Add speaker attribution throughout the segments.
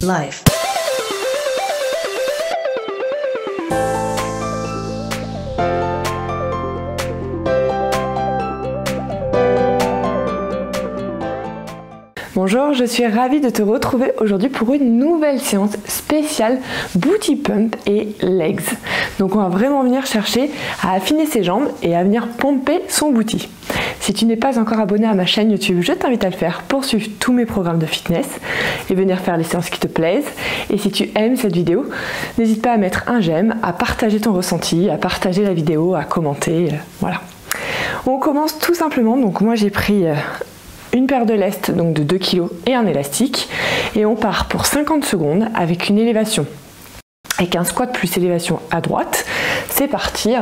Speaker 1: Life.
Speaker 2: Bonjour, je suis ravie de te retrouver aujourd'hui pour une nouvelle séance spéciale Booty Pump et Legs. Donc on va vraiment venir chercher à affiner ses jambes et à venir pomper son booty. Si tu n'es pas encore abonné à ma chaîne YouTube, je t'invite à le faire pour suivre tous mes programmes de fitness et venir faire les séances qui te plaisent. Et si tu aimes cette vidéo, n'hésite pas à mettre un j'aime, à partager ton ressenti, à partager la vidéo, à commenter, voilà. On commence tout simplement, donc moi j'ai pris une paire de lestes donc de 2 kg et un élastique et on part pour 50 secondes avec une élévation avec un squat plus élévation à droite. C'est parti.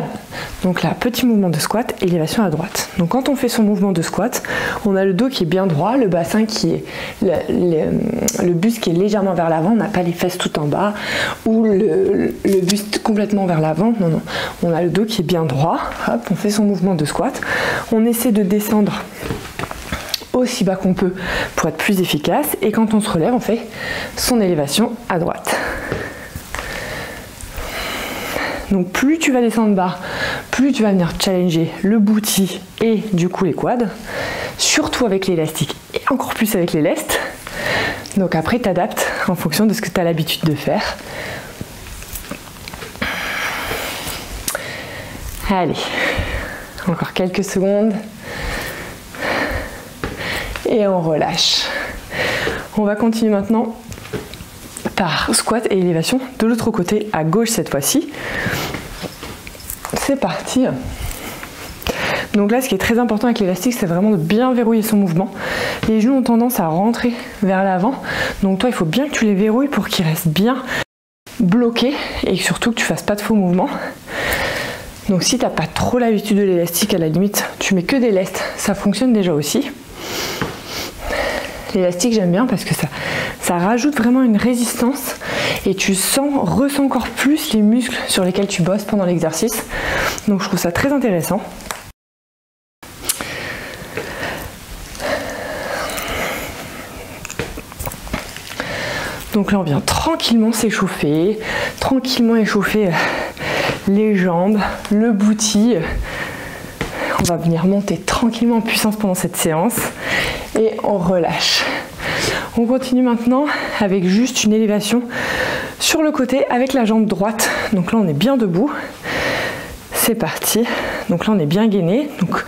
Speaker 2: Donc là, petit mouvement de squat, élévation à droite. Donc quand on fait son mouvement de squat, on a le dos qui est bien droit, le bassin qui est le buste qui est légèrement vers l'avant, on n'a pas les fesses tout en bas ou le buste complètement vers l'avant. Non, non, on a le dos qui est bien droit. Hop, on fait son mouvement de squat. On essaie de descendre aussi bas qu'on peut pour être plus efficace, et quand on se relève on fait son élévation à droite. Donc plus tu vas descendre bas, plus tu vas venir challenger le booty et du coup les quads, surtout avec l'élastique et encore plus avec les lestes. Donc après tu adaptes en fonction de ce que tu as l'habitude de faire. Allez, encore quelques secondes. Et on relâche. On va continuer maintenant par squat et élévation de l'autre côté, à gauche cette fois-ci. C'est parti. Donc là, ce qui est très important avec l'élastique, c'est vraiment de bien verrouiller son mouvement. Les genoux ont tendance à rentrer vers l'avant. Donc toi, il faut bien que tu les verrouilles pour qu'ils restent bien bloqués et surtout que tu fasses pas de faux mouvements. Donc si tu n'as pas trop l'habitude de l'élastique, à la limite, tu mets que des lestes. Ça fonctionne déjà aussi. L'élastique j'aime bien parce que ça rajoute vraiment une résistance et tu ressens encore plus les muscles sur lesquels tu bosses pendant l'exercice. Donc je trouve ça très intéressant. Donc là on vient tranquillement s'échauffer, tranquillement échauffer les jambes, le booty. On va venir monter tranquillement en puissance pendant cette séance et on relâche. On continue maintenant avec juste une élévation sur le côté avec la jambe droite. Donc là on est bien debout. C'est parti. Donc là on est bien gainé. Donc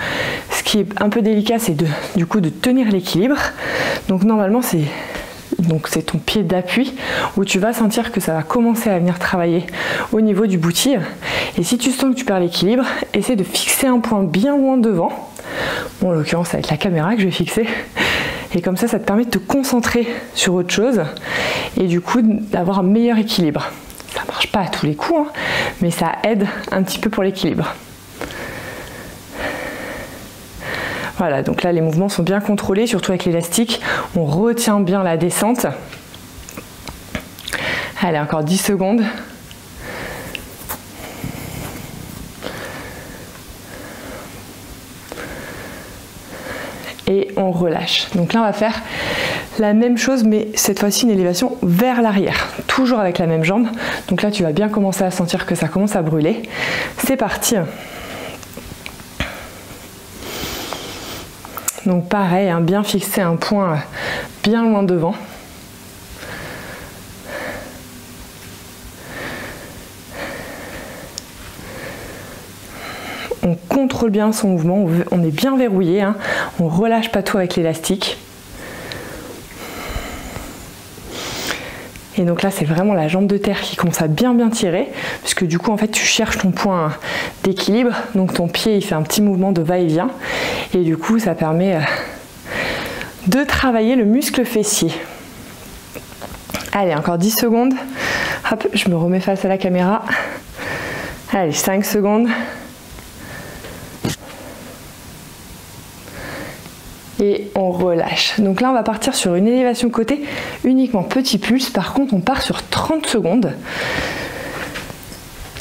Speaker 2: ce qui est un peu délicat, c'est du coup de tenir l'équilibre. Donc normalement c'est ton pied d'appui où tu vas sentir que ça va commencer à venir travailler au niveau du booty. Et si tu sens que tu perds l'équilibre, essaie de fixer un point bien loin devant. Bon, en l'occurrence, avec la caméra que je vais fixer. Et comme ça te permet de te concentrer sur autre chose et du coup d'avoir un meilleur équilibre. Ça marche pas à tous les coups, hein, mais ça aide un petit peu pour l'équilibre. Voilà, donc là les mouvements sont bien contrôlés, surtout avec l'élastique. On retient bien la descente. Allez, encore 10 secondes. Et on relâche. Donc là on va faire la même chose, mais cette fois-ci une élévation vers l'arrière, toujours avec la même jambe. Donc là tu vas bien commencer à sentir que ça commence à brûler. C'est parti. Donc pareil, hein, bien fixer un point bien loin devant. On contrôle bien son mouvement, on est bien verrouillé, hein. On relâche pas tout avec l'élastique. Et donc là c'est vraiment la jambe de terre qui commence à bien tirer, puisque du coup en fait tu cherches ton point d'équilibre, donc ton pied il fait un petit mouvement de va-et-vient, et du coup ça permet de travailler le muscle fessier. Allez, encore 10 secondes. Hop, je me remets face à la caméra. Allez, 5 secondes. Et on relâche. Donc là on va partir sur une élévation côté uniquement petit pulse. Par contre on part sur 30 secondes.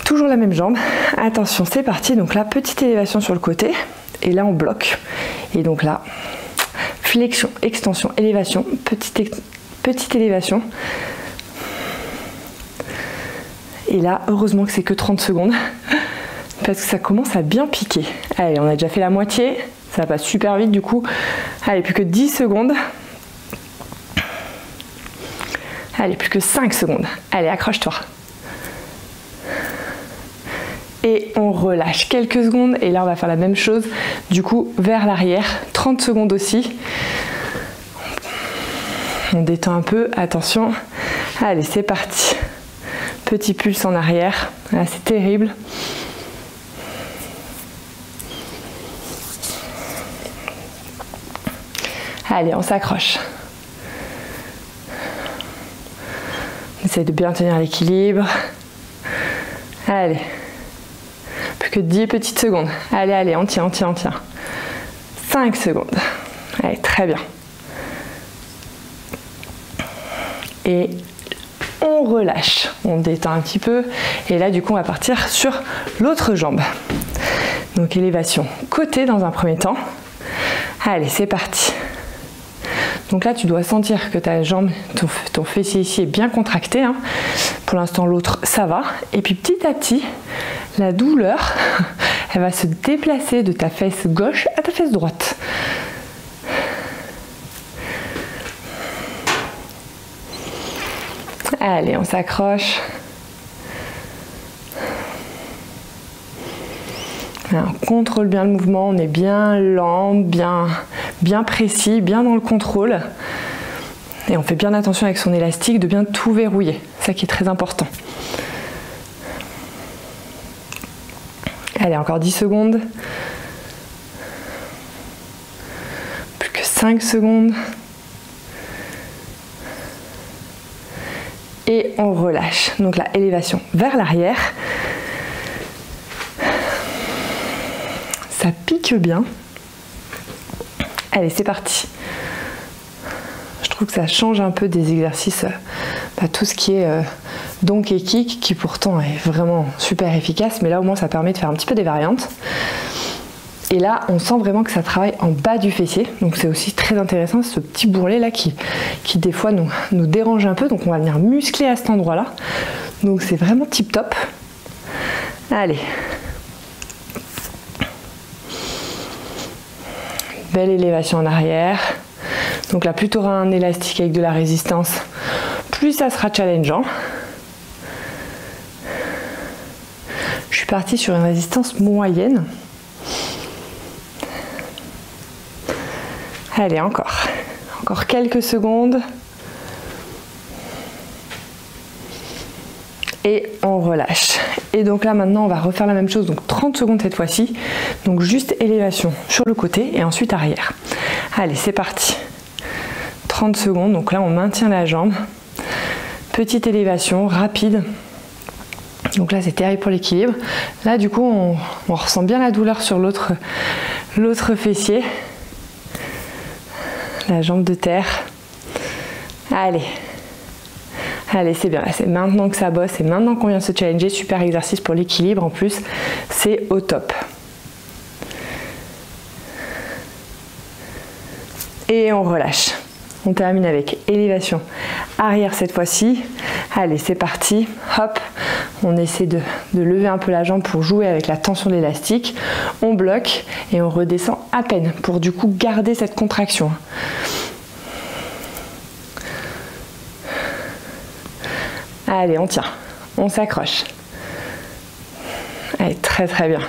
Speaker 2: Toujours la même jambe. Attention, c'est parti. Donc là petite élévation sur le côté. Et là on bloque. Et donc là flexion, extension, élévation, petite élévation, Et là, heureusement que c'est que 30 secondes parce que ça commence à bien piquer. Allez, on a déjà fait la moitié, ça passe super vite du coup. Allez, plus que 10 secondes. Allez, plus que 5 secondes. Allez, accroche-toi. Et on relâche quelques secondes et là on va faire la même chose du coup vers l'arrière, 30 secondes aussi. On détend un peu, attention. Allez, c'est parti. Petit pulse en arrière, ah, c'est terrible. Allez, on s'accroche. On essaie de bien tenir l'équilibre. Allez. Plus que 10 petites secondes. Allez, allez, on tient, on tient, on tient. 5 secondes. Allez, très bien. Et on relâche. On détend un petit peu. Et là, du coup, on va partir sur l'autre jambe. Donc, élévation côté dans un premier temps. Allez, c'est parti. Donc là, tu dois sentir que ta jambe, ton fessier ici est bien contracté. Hein. Pour l'instant, l'autre, ça va. Et puis petit à petit, la douleur, elle va se déplacer de ta fesse gauche à ta fesse droite. Allez, on s'accroche. On contrôle bien le mouvement, on est bien lent, bien précis, bien dans le contrôle. Et on fait bien attention avec son élastique de bien tout verrouiller. Ça qui est très important. Allez, encore 10 secondes. Plus que 5 secondes. Et on relâche. Donc là, élévation vers l'arrière. Ça pique bien. Allez, c'est parti. Je trouve que ça change un peu des exercices, tout ce qui est donkey kick, qui pourtant est vraiment super efficace, mais là au moins ça permet de faire un petit peu des variantes. Et là, on sent vraiment que ça travaille en bas du fessier, donc c'est aussi très intéressant, ce petit bourrelet là qui des fois nous dérange un peu, donc on va venir muscler à cet endroit là. Donc c'est vraiment tip top. Allez. Belle élévation en arrière. Donc là, plus tu auras un élastique avec de la résistance, plus ça sera challengeant. Je suis partie sur une résistance moyenne. Allez, encore. Encore quelques secondes. Et on relâche. Et donc là maintenant on va refaire la même chose, donc 30 secondes cette fois-ci. Donc juste élévation sur le côté et ensuite arrière. Allez, c'est parti. 30 secondes, donc là on maintient la jambe. Petite élévation, rapide. Donc là c'est terrible pour l'équilibre. Là du coup on ressent bien la douleur sur l'autre fessier. La jambe de terre. Allez. Allez, c'est bien, là c'est maintenant que ça bosse, c'est maintenant qu'on vient se challenger, super exercice pour l'équilibre en plus, c'est au top. Et on relâche. On termine avec élévation arrière cette fois-ci. Allez, c'est parti, hop, on essaie de lever un peu la jambe pour jouer avec la tension de l'élastique. On bloque et on redescend à peine pour du coup garder cette contraction. Allez, on tient, on s'accroche. Allez, très très bien.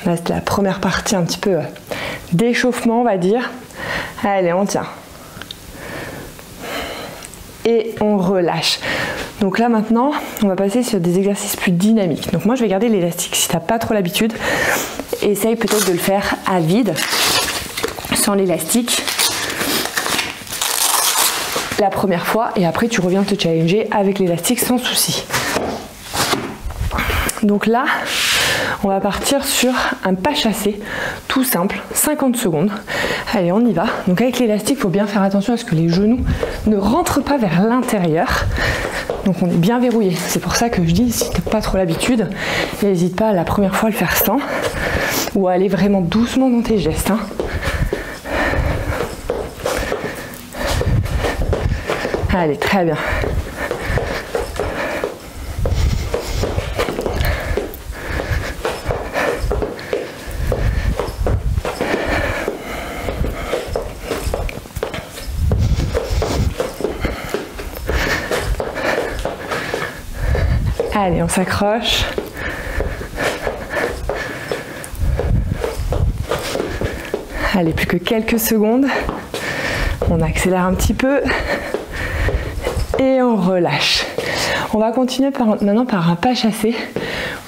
Speaker 2: Là, c'est la première partie un petit peu d'échauffement, on va dire. Allez, on tient. Et on relâche. Donc là maintenant, on va passer sur des exercices plus dynamiques. Donc moi, je vais garder l'élastique. Si tu n'as pas trop l'habitude, essaye peut-être de le faire à vide, sans l'élastique. La première fois et après tu reviens te challenger avec l'élastique sans souci. Donc là on va partir sur un pas chassé tout simple, 50 secondes. Allez, on y va. Donc avec l'élastique, il faut bien faire attention à ce que les genoux ne rentrent pas vers l'intérieur. Donc on est bien verrouillé. C'est pour ça que je dis, si tu n'as pas trop l'habitude, n'hésite pas à la première fois à le faire sans ou à aller vraiment doucement dans tes gestes. Hein. Allez, très bien. Allez, on s'accroche. Allez, plus que quelques secondes. On accélère un petit peu. Et on relâche. On va continuer maintenant par un pas chassé,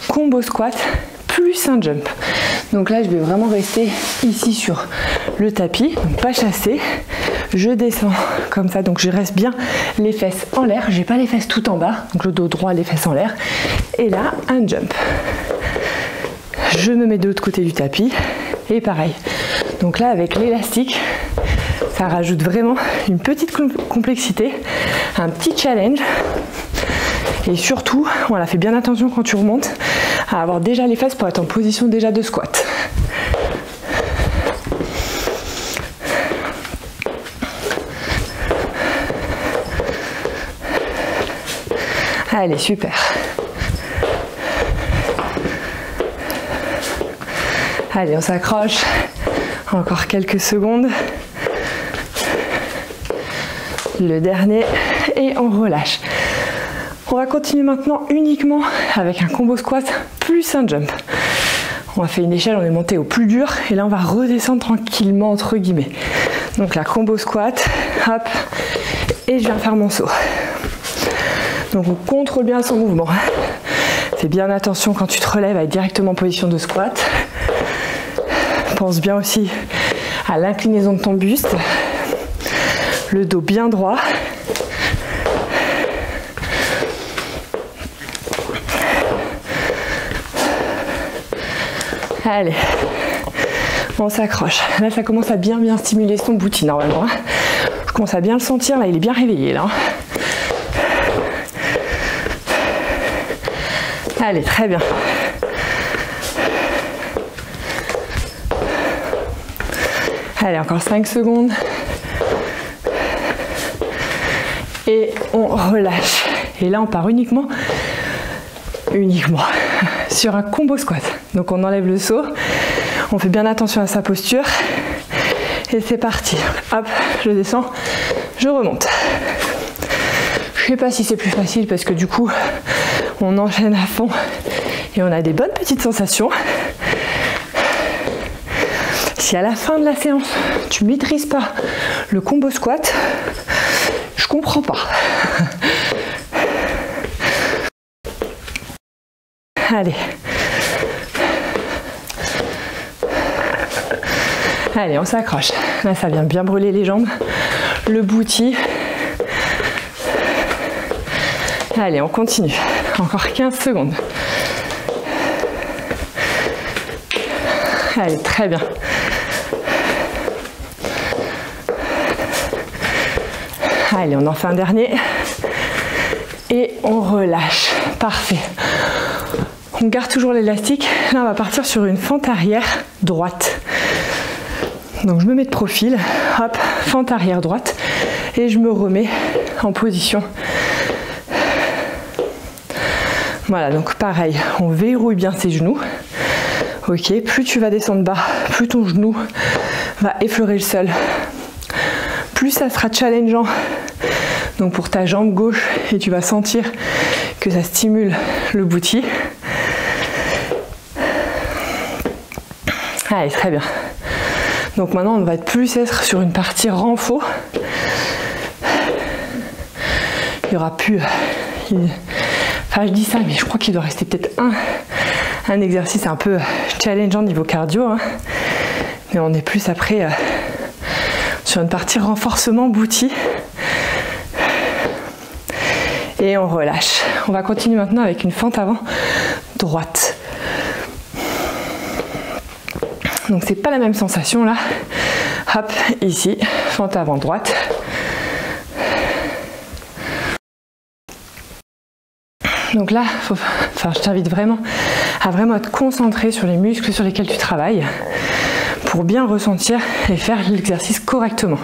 Speaker 2: combo squat, plus un jump. Donc là, je vais vraiment rester ici sur le tapis, donc pas chassé. Je descends comme ça, donc je reste bien les fesses en l'air. J'ai pas les fesses tout en bas, donc le dos droit, les fesses en l'air. Et là, un jump. Je me mets de l'autre côté du tapis et pareil. Donc là, avec l'élastique, ça rajoute vraiment une petite complexité, un petit challenge. Et surtout, voilà, fais bien attention quand tu remontes à avoir déjà les fesses pour être en position déjà de squat. Allez, super. Allez, on s'accroche. Encore quelques secondes. Le dernier et on relâche. On va continuer maintenant uniquement avec un combo squat plus un jump. On a fait une échelle, on est monté au plus dur et là on va redescendre tranquillement entre guillemets. Donc la combo squat, hop, et je viens faire mon saut. Donc on contrôle bien son mouvement. Fais bien attention quand tu te relèves à être directement en position de squat. Pense bien aussi à l'inclinaison de ton buste. Le dos bien droit. Allez, on s'accroche. Là, ça commence à bien stimuler son booty normalement. Je commence à bien le sentir. Là, il est bien réveillé là. Allez, très bien. Allez, encore 5 secondes. Et on relâche. Et là, on part uniquement sur un combo squat. Donc on enlève le saut, on fait bien attention à sa posture et c'est parti. Hop, je descends, je remonte. Je sais pas si c'est plus facile parce que du coup on enchaîne à fond et on a des bonnes petites sensations. Si à la fin de la séance tu maîtrises pas le combo squat, je comprends pas. Allez. Allez, on s'accroche. Là, ça vient bien brûler les jambes. Le booty. Allez, on continue. Encore 15 secondes. Allez, très bien. Allez, on en fait un dernier. Et on relâche. Parfait. On garde toujours l'élastique. Là, on va partir sur une fente arrière droite. Donc, je me mets de profil. Hop, fente arrière droite. Et je me remets en position. Voilà, donc pareil, on verrouille bien ses genoux. Ok, plus tu vas descendre bas, plus ton genou va effleurer le sol. Plus ça sera challengeant. Donc pour ta jambe gauche, et tu vas sentir que ça stimule le booty. Allez, très bien. Donc maintenant, on va plus être sur une partie renfort. Il n'y aura plus... Enfin, je dis ça, mais je crois qu'il doit rester peut-être un exercice un peu challengeant niveau cardio. Hein. Mais on est plus après sur une partie renforcement booty. Et on relâche. On va continuer maintenant avec une fente avant droite. Donc c'est pas la même sensation là. Hop, ici, fente avant droite. Donc là, je t'invite vraiment à être concentré sur les muscles sur lesquels tu travailles pour bien ressentir et faire l'exercice correctement.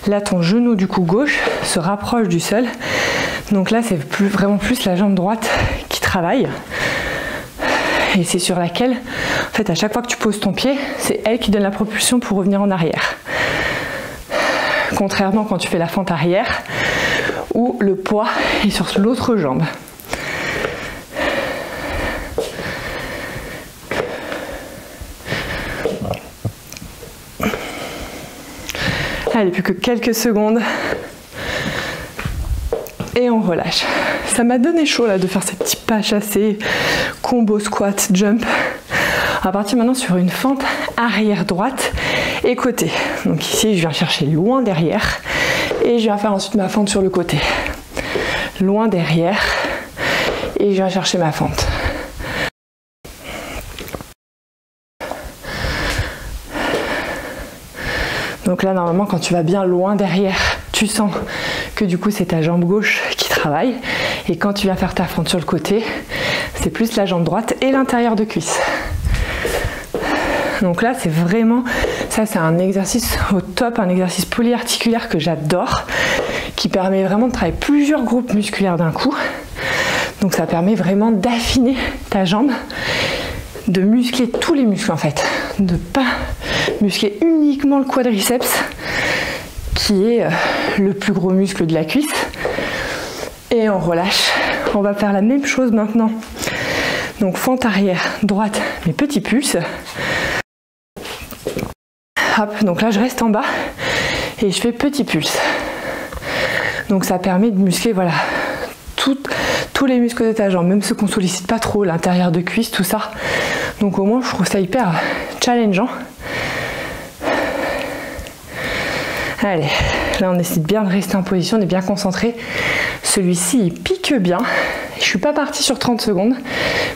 Speaker 2: Là, ton genou du coup gauche se rapproche du sol. Donc là, c'est vraiment plus la jambe droite qui travaille. Et c'est sur laquelle, en fait, à chaque fois que tu poses ton pied, c'est elle qui donne la propulsion pour revenir en arrière. Contrairement quand tu fais la fente arrière, où le poids est sur l'autre jambe. Allez, plus que quelques secondes. Et on relâche. Ça m'a donné chaud là de faire ces petits pas chassés, combo squat, jump. On va partir maintenant sur une fente arrière droite et côté. Donc ici, je viens chercher loin derrière et je viens faire ensuite ma fente sur le côté. Loin derrière et je viens chercher ma fente. Donc là, normalement, quand tu vas bien loin derrière, tu sens que du coup, c'est ta jambe gauche qui travaille. Et quand tu viens faire ta fente sur le côté, c'est plus la jambe droite et l'intérieur de cuisse. Donc là, c'est vraiment, ça c'est un exercice au top, un exercice polyarticulaire que j'adore, qui permet vraiment de travailler plusieurs groupes musculaires d'un coup. Donc ça permet vraiment d'affiner ta jambe, de muscler tous les muscles en fait, de ne pas muscler uniquement le quadriceps, qui est le plus gros muscle de la cuisse. Et on relâche. On va faire la même chose maintenant. Donc fente arrière, droite, mes petits pulses. Hop, donc là je reste en bas et je fais petit pulse. Donc ça permet de muscler voilà, tous les muscles de ta jambe, même ceux qu'on ne sollicite pas trop, l'intérieur de cuisse, tout ça. Donc au moins je trouve ça hyper challengeant. Allez, là on essaie bien de rester en position, on est bien concentré. Celui-ci il pique bien. Je suis pas partie sur 30 secondes,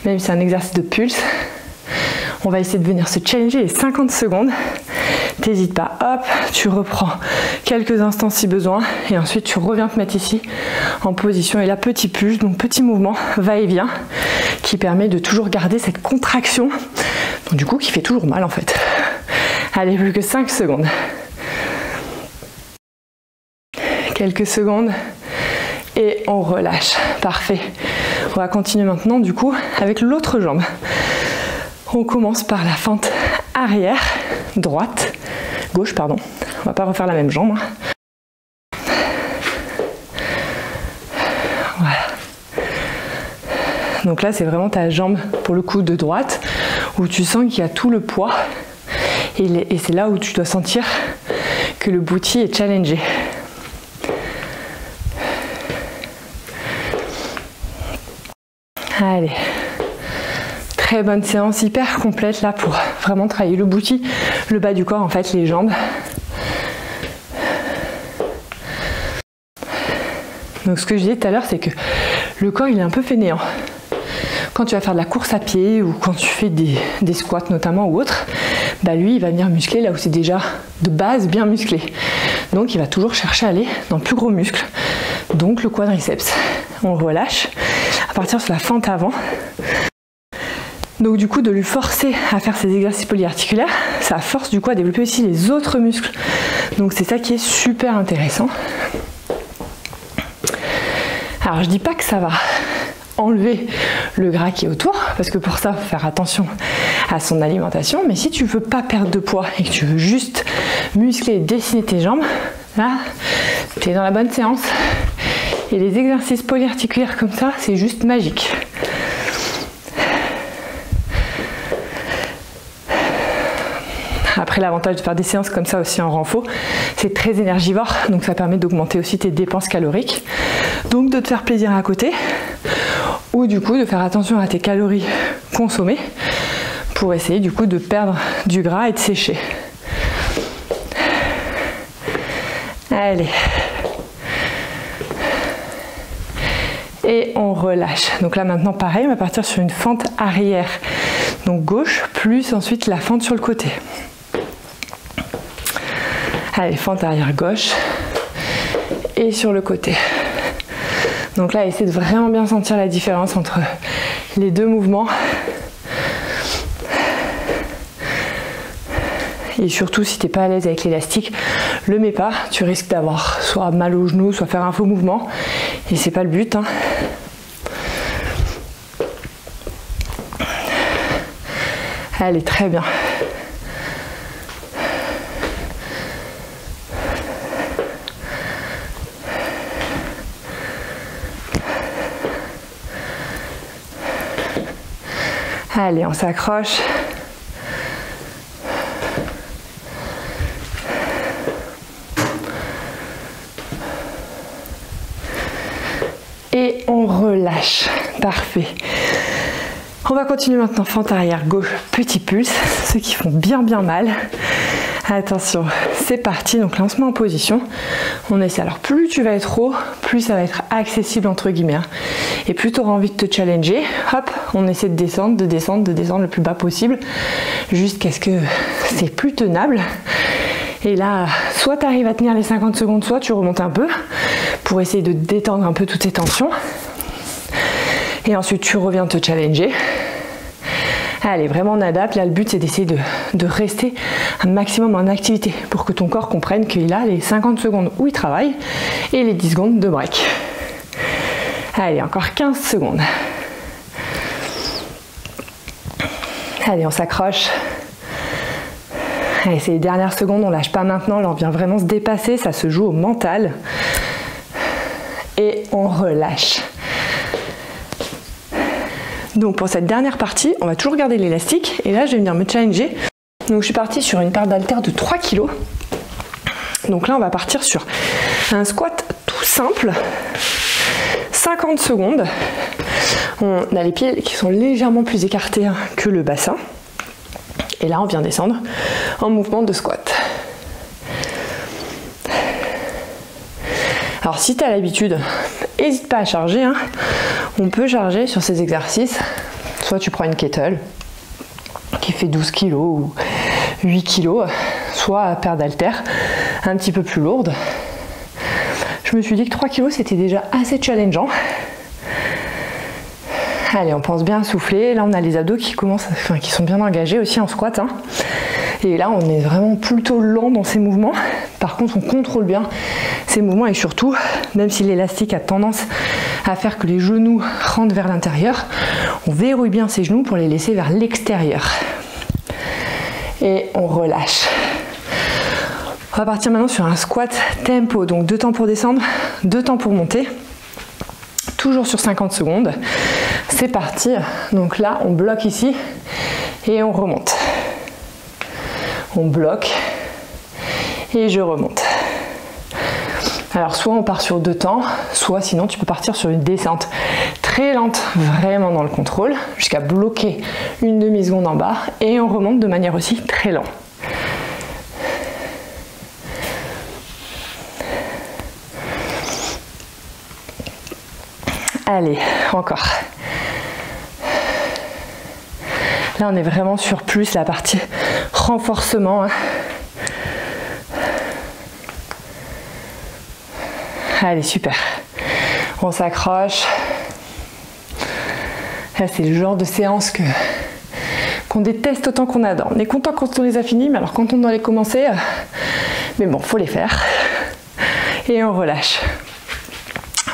Speaker 2: même si c'est un exercice de pulse. On va essayer de venir se challenger les 50 secondes. T'hésites pas, hop, tu reprends quelques instants si besoin et ensuite tu reviens te mettre ici en position et là petit pulse, donc petit mouvement va-et-vient qui permet de toujours garder cette contraction, donc du coup qui fait toujours mal en fait. Allez, plus que 5 secondes. Quelques secondes et on relâche, parfait. On va continuer maintenant du coup avec l'autre jambe. On commence par la fente arrière, droite, gauche pardon. On va pas refaire la même jambe. Voilà. Donc là c'est vraiment ta jambe pour le coup de droite où tu sens qu'il y a tout le poids et c'est là où tu dois sentir que le booty est challengé. Allez. Très bonne séance, hyper complète là pour vraiment travailler le booty, le bas du corps en fait, les jambes. Donc ce que je disais tout à l'heure, c'est que le corps il est un peu fainéant. Quand tu vas faire de la course à pied ou quand tu fais des squats notamment ou autre, bah lui il va venir muscler là où c'est déjà de base bien musclé. Donc il va toujours chercher à aller dans le plus gros muscle, donc le quadriceps. On relâche, à partir sur la fente avant. Donc du coup de lui forcer à faire ces exercices polyarticulaires, ça force du coup à développer aussi les autres muscles. Donc c'est ça qui est super intéressant. Alors je dis pas que ça va enlever le gras qui est autour, parce que pour ça il faut faire attention à son alimentation, mais si tu veux pas perdre de poids et que tu veux juste muscler et dessiner tes jambes, là tu es dans la bonne séance. Et les exercices polyarticulaires comme ça, c'est juste magique. Après, l'avantage de faire des séances comme ça aussi en renfort, c'est très énergivore, donc ça permet d'augmenter aussi tes dépenses caloriques. Donc de te faire plaisir à côté, ou du coup de faire attention à tes calories consommées pour essayer du coup de perdre du gras et de sécher. Allez. Et on relâche. Donc là maintenant pareil, on va partir sur une fente arrière. Donc gauche, plus ensuite la fente sur le côté. Allez, fente arrière gauche et sur le côté. Donc là, essayez de vraiment bien sentir la différence entre les deux mouvements. Et surtout, si tu n'es pas à l'aise avec l'élastique, le mets pas. Tu risques d'avoir soit mal au genou, soit faire un faux mouvement. Et c'est pas le but, hein. Allez, très bien. Allez, on s'accroche. Et on relâche. Parfait. On va continuer maintenant, fente arrière gauche, petit pulse, ceux qui font bien mal. Attention, c'est parti, donc là on se met en position, on essaie, alors plus tu vas être haut, plus ça va être accessible entre guillemets, et plus tu auras envie de te challenger, hop, on essaie de descendre le plus bas possible, jusqu'à ce que c'est plus tenable. Et là, soit tu arrives à tenir les 50 secondes, soit tu remontes un peu, pour essayer de détendre un peu toutes ces tensions. Et ensuite tu reviens te challenger. Allez, vraiment on adapte. Là le but c'est d'essayer de rester un maximum en activité pour que ton corps comprenne qu'il a les 50 secondes où il travaille et les 10 secondes de break. Allez, encore 15 secondes. Allez, on s'accroche. Allez, c'est les dernières secondes, on lâche pas maintenant, là on vient vraiment se dépasser, ça se joue au mental. Et on relâche. Donc pour cette dernière partie, on va toujours garder l'élastique et là je vais venir me challenger. Donc je suis partie sur une paire d'haltères de 3 kg. Donc là on va partir sur un squat tout simple, 50 secondes. On a les pieds qui sont légèrement plus écartés que le bassin. Et là on vient descendre en mouvement de squat. Alors si tu as l'habitude, n'hésite pas à charger, on peut charger sur ces exercices, soit tu prends une kettle qui fait 12 kg ou 8 kg, soit une paire d'haltères un petit peu plus lourde. Je me suis dit que 3 kg c'était déjà assez challengeant. Allez, on pense bien à souffler, là on a les abdos qui sont bien engagés aussi en squat. Et là on est vraiment plutôt lent dans ces mouvements, par contre on contrôle bien ces mouvements et surtout, même si l'élastique a tendance à faire que les genoux rentrent vers l'intérieur, on verrouille bien ses genoux pour les laisser vers l'extérieur. Et on relâche. On va partir maintenant sur un squat tempo, donc 2 temps pour descendre, 2 temps pour monter, toujours sur 50 secondes. C'est parti, donc là on bloque ici et on remonte. On bloque et je remonte. Alors soit on part sur 2 temps, soit sinon tu peux partir sur une descente très lente, vraiment dans le contrôle, jusqu'à bloquer une demi-seconde en bas et on remonte de manière aussi très lente. Allez, encore. Là on est vraiment sur plus la partie renforcement. Allez, super. On s'accroche. Là, c'est le genre de séance qu'on déteste autant qu'on adore. On est content quand on les a finis, mais alors quand on doit les commencer, mais bon, faut les faire. Et on relâche.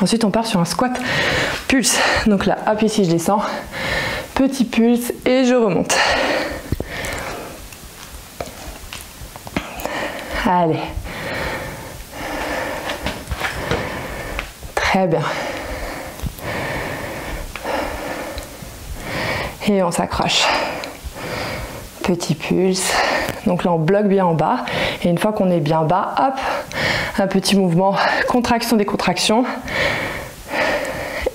Speaker 2: Ensuite, on part sur un squat pulse. Donc là, hop, ici, je descends. Petit pulse et je remonte. Allez. Très bien. Et on s'accroche. Petit pulse. Donc là, on bloque bien en bas. Et une fois qu'on est bien bas, hop, un petit mouvement, contraction, décontraction.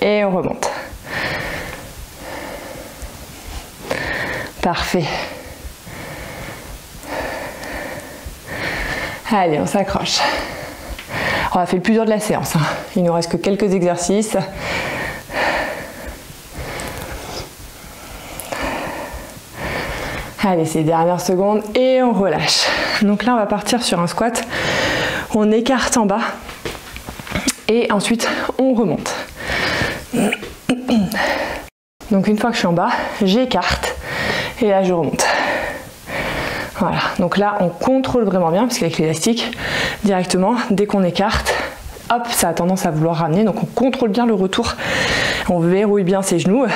Speaker 2: Et on remonte. Parfait. Allez, on s'accroche. On a fait le plus dur de la séance. Il nous reste que quelques exercices. Allez, c'est les dernières secondes et on relâche. Donc là, on va partir sur un squat. On écarte en bas et ensuite on remonte. Donc une fois que je suis en bas, j'écarte et là je remonte. Voilà, donc là on contrôle vraiment bien parce qu'avec l'élastique, directement, dès qu'on écarte, hop, ça a tendance à vouloir ramener. Donc on contrôle bien le retour, on verrouille bien ses genoux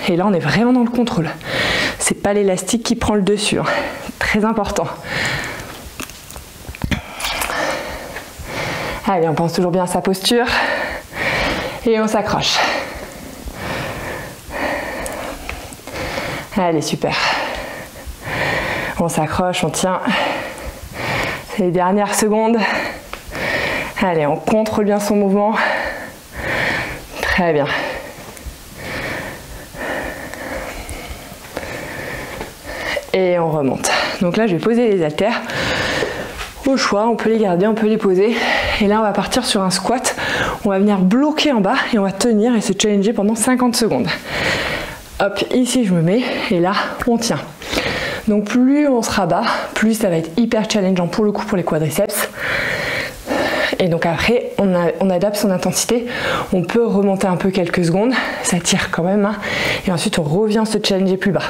Speaker 2: et là on est vraiment dans le contrôle. C'est pas l'élastique qui prend le dessus, très important. Allez, on pense toujours bien à sa posture et on s'accroche. Allez, super. On s'accroche, on tient. C'est les dernières secondes. Allez, on contrôle bien son mouvement. Très bien. Et on remonte. Donc là, je vais poser les haltères. Au choix, on peut les garder, on peut les poser. Et là, on va partir sur un squat. On va venir bloquer en bas et on va tenir et se challenger pendant 50 secondes. Hop, ici, je me mets et là, on tient. Donc plus on se rabat, plus ça va être hyper challengeant pour le coup pour les quadriceps. Et donc après, on adapte son intensité. On peut remonter un peu quelques secondes. Ça tire quand même. Hein. Et ensuite, on revient se challenger plus bas.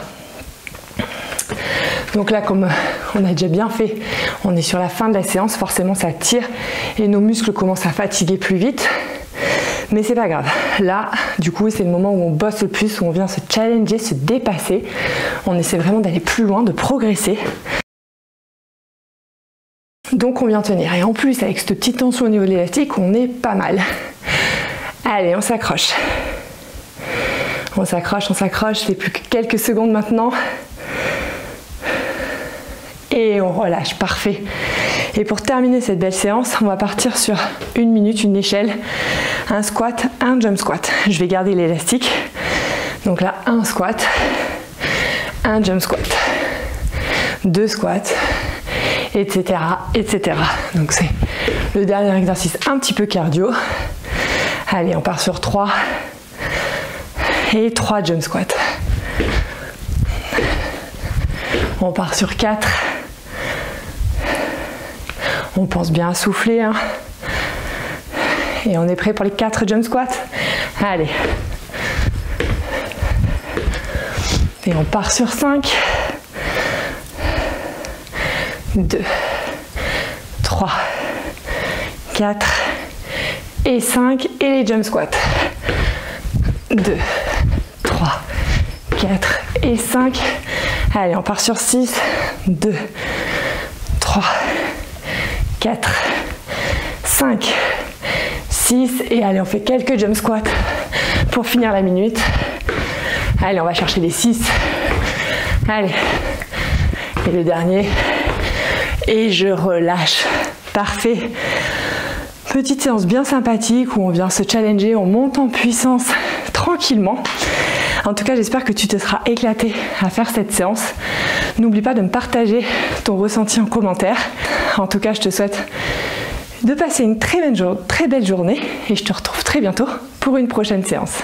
Speaker 2: Donc là, comme on a déjà bien fait, on est sur la fin de la séance, forcément ça tire et nos muscles commencent à fatiguer plus vite. Mais c'est pas grave. Là, du coup, c'est le moment où on bosse le plus, où on vient se challenger, se dépasser. On essaie vraiment d'aller plus loin, de progresser. Donc on vient tenir. Et en plus, avec cette petite tension au niveau de l'élastique, on est pas mal. Allez, on s'accroche. On s'accroche, on s'accroche. Il fait plus que quelques secondes maintenant. Et on relâche, parfait. Et pour terminer cette belle séance, on va partir sur 1 minute, une échelle, un squat, un jump squat. Je vais garder l'élastique. Donc là, un squat, un jump squat, 2 squats, etc., etc. Donc c'est le dernier exercice un petit peu cardio. Allez, on part sur 3 et 3 jump squats. On part sur 4. On pense bien à souffler. Hein. Et on est prêt pour les 4 jump squats. Allez. Et on part sur 5. 2, 3, 4 et 5. Et les jump squats. 2, 3, 4 et 5. Allez, on part sur 6. 2, 3, 4, 5, 6 et allez on fait quelques jump squats pour finir la minute. Allez on va chercher les 6. Allez. Et le dernier. Et je relâche. Parfait. Petite séance bien sympathique où on vient se challenger, on monte en puissance tranquillement. En tout cas, j'espère que tu te seras éclaté à faire cette séance. N'oublie pas de me partager ton ressenti en commentaire. En tout cas, je te souhaite de passer une très belle journée et je te retrouve très bientôt pour une prochaine séance.